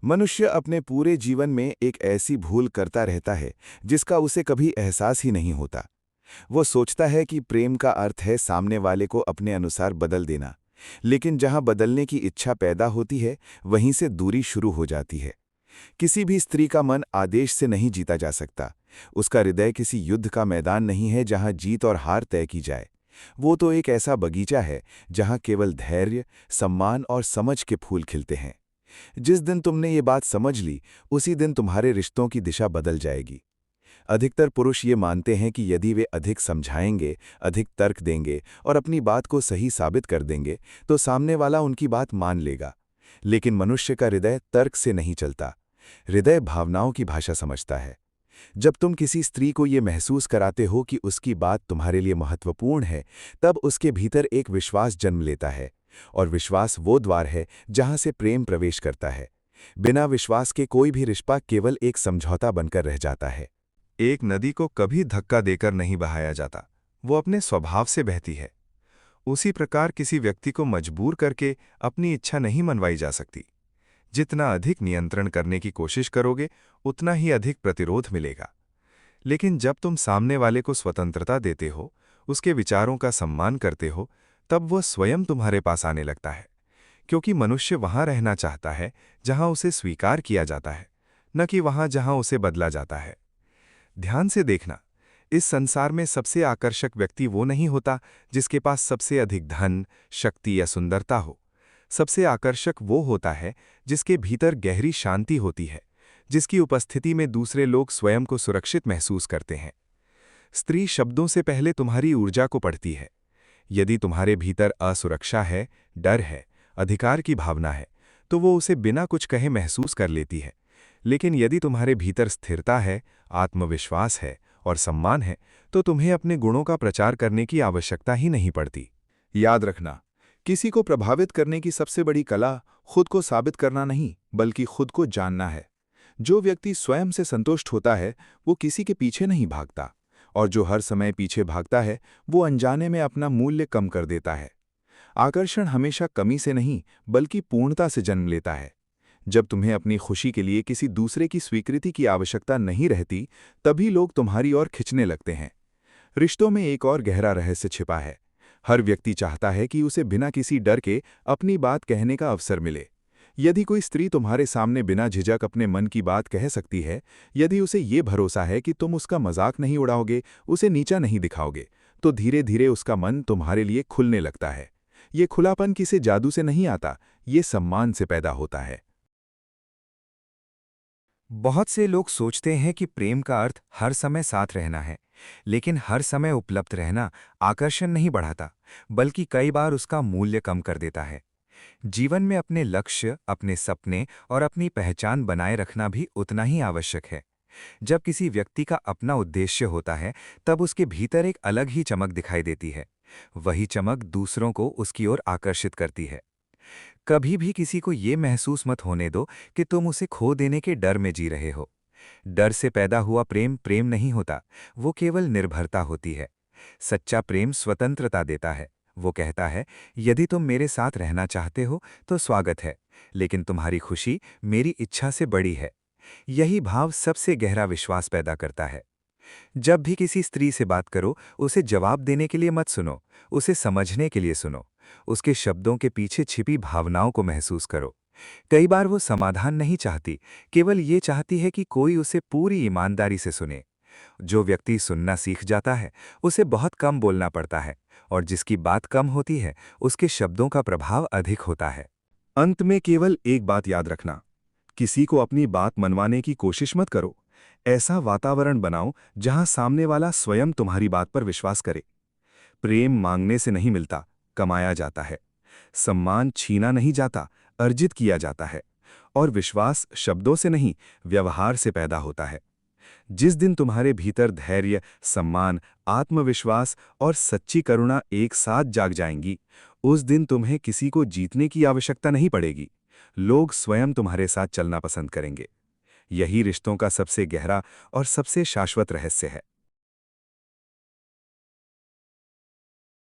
मनुष्य अपने पूरे जीवन में एक ऐसी भूल करता रहता है जिसका उसे कभी एहसास ही नहीं होता। वो सोचता है कि प्रेम का अर्थ है सामने वाले को अपने अनुसार बदल देना, लेकिन जहां बदलने की इच्छा पैदा होती है वहीं से दूरी शुरू हो जाती है। किसी भी स्त्री का मन आदेश से नहीं जीता जा सकता। उसका हृदय किसी युद्ध का मैदान नहीं है जहां जीत और हार तय की जाए। वो तो एक ऐसा बगीचा है जहां केवल धैर्य, सम्मान और समझ के फूल खिलते हैं। जिस दिन तुमने ये बात समझ ली, उसी दिन तुम्हारे रिश्तों की दिशा बदल जाएगी। अधिकतर पुरुष ये मानते हैं कि यदि वे अधिक समझाएंगे, अधिक तर्क देंगे और अपनी बात को सही साबित कर देंगे, तो सामने वाला उनकी बात मान लेगा। लेकिन मनुष्य का हृदय तर्क से नहीं चलता। हृदय भावनाओं की भाषा समझता है। जब तुम किसी स्त्री को ये महसूस कराते हो कि उसकी बात तुम्हारे लिए महत्वपूर्ण है, तब उसके भीतर एक विश्वास जन्म लेता है। और विश्वास वो द्वार है जहां से प्रेम प्रवेश करता है। बिना विश्वास के कोई भी रिश्ता केवल एक समझौता बनकर रह जाता है। एक नदी को कभी धक्का देकर नहीं बहाया जाता, वो अपने स्वभाव से बहती है। उसी प्रकार किसी व्यक्ति को मजबूर करके अपनी इच्छा नहीं मनवाई जा सकती। जितना अधिक नियंत्रण करने की कोशिश करोगे, उतना ही अधिक प्रतिरोध मिलेगा। लेकिन जब तुम सामने वाले को स्वतंत्रता देते हो, उसके विचारों का सम्मान करते हो, तब वह स्वयं तुम्हारे पास आने लगता है। क्योंकि मनुष्य वहां रहना चाहता है जहां उसे स्वीकार किया जाता है, न कि वहां जहां उसे बदला जाता है। ध्यान से देखना, इस संसार में सबसे आकर्षक व्यक्ति वो नहीं होता जिसके पास सबसे अधिक धन, शक्ति या सुंदरता हो। सबसे आकर्षक वो होता है जिसके भीतर गहरी शांति होती है, जिसकी उपस्थिति में दूसरे लोग स्वयं को सुरक्षित महसूस करते हैं। स्त्री शब्दों से पहले तुम्हारी ऊर्जा को पढ़ती है। यदि तुम्हारे भीतर असुरक्षा है, डर है, अधिकार की भावना है, तो वो उसे बिना कुछ कहे महसूस कर लेती है। लेकिन यदि तुम्हारे भीतर स्थिरता है, आत्मविश्वास है और सम्मान है, तो तुम्हें अपने गुणों का प्रचार करने की आवश्यकता ही नहीं पड़ती। याद रखना, किसी को प्रभावित करने की सबसे बड़ी कला खुद को साबित करना नहीं, बल्कि खुद को जानना है। जो व्यक्ति स्वयं से संतुष्ट होता है, वो किसी के पीछे नहीं भागता, और जो हर समय पीछे भागता है, वो अनजाने में अपना मूल्य कम कर देता है। आकर्षण हमेशा कमी से नहीं, बल्कि पूर्णता से जन्म लेता है। जब तुम्हें अपनी खुशी के लिए किसी दूसरे की स्वीकृति की आवश्यकता नहीं रहती, तभी लोग तुम्हारी ओर खिंचने लगते हैं। रिश्तों में एक और गहरा रहस्य छिपा है। हर व्यक्ति चाहता है कि उसे बिना किसी डर के अपनी बात कहने का अवसर मिले। यदि कोई स्त्री तुम्हारे सामने बिना झिझक अपने मन की बात कह सकती है, यदि उसे ये भरोसा है कि तुम उसका मजाक नहीं उड़ाओगे, उसे नीचा नहीं दिखाओगे, तो धीरे धीरे उसका मन तुम्हारे लिए खुलने लगता है। ये खुलापन किसी जादू से नहीं आता, ये सम्मान से पैदा होता है। बहुत से लोग सोचते हैं कि प्रेम का अर्थ हर समय साथ रहना है, लेकिन हर समय उपलब्ध रहना आकर्षण नहीं बढ़ाता, बल्कि कई बार उसका मूल्य कम कर देता है। जीवन में अपने लक्ष्य, अपने सपने और अपनी पहचान बनाए रखना भी उतना ही आवश्यक है। जब किसी व्यक्ति का अपना उद्देश्य होता है, तब उसके भीतर एक अलग ही चमक दिखाई देती है। वही चमक दूसरों को उसकी ओर आकर्षित करती है। कभी भी किसी को ये महसूस मत होने दो कि तुम उसे खो देने के डर में जी रहे हो। डर से पैदा हुआ प्रेम प्रेम नहीं होता, वो केवल निर्भरता होती है। सच्चा प्रेम स्वतंत्रता देता है। वो कहता है, यदि तुम मेरे साथ रहना चाहते हो तो स्वागत है, लेकिन तुम्हारी खुशी मेरी इच्छा से बड़ी है। यही भाव सबसे गहरा विश्वास पैदा करता है। जब भी किसी स्त्री से बात करो, उसे जवाब देने के लिए मत सुनो, उसे समझने के लिए सुनो। उसके शब्दों के पीछे छिपी भावनाओं को महसूस करो। कई बार वो समाधान नहीं चाहती, केवल ये चाहती है कि कोई उसे पूरी ईमानदारी से सुने। जो व्यक्ति सुनना सीख जाता है, उसे बहुत कम बोलना पड़ता है, और जिसकी बात कम होती है, उसके शब्दों का प्रभाव अधिक होता है। अंत में केवल एक बात याद रखना, किसी को अपनी बात मनवाने की कोशिश मत करो। ऐसा वातावरण बनाओ जहां सामने वाला स्वयं तुम्हारी बात पर विश्वास करे। प्रेम मांगने से नहीं मिलता, कमाया जाता है। सम्मान छीना नहीं जाता, अर्जित किया जाता है। और विश्वास शब्दों से नहीं, व्यवहार से पैदा होता है। जिस दिन तुम्हारे भीतर धैर्य, सम्मान, आत्मविश्वास और सच्ची करुणा एक साथ जाग जाएंगी, उस दिन तुम्हें किसी को जीतने की आवश्यकता नहीं पड़ेगी। लोग स्वयं तुम्हारे साथ चलना पसंद करेंगे। यही रिश्तों का सबसे गहरा और सबसे शाश्वत रहस्य है।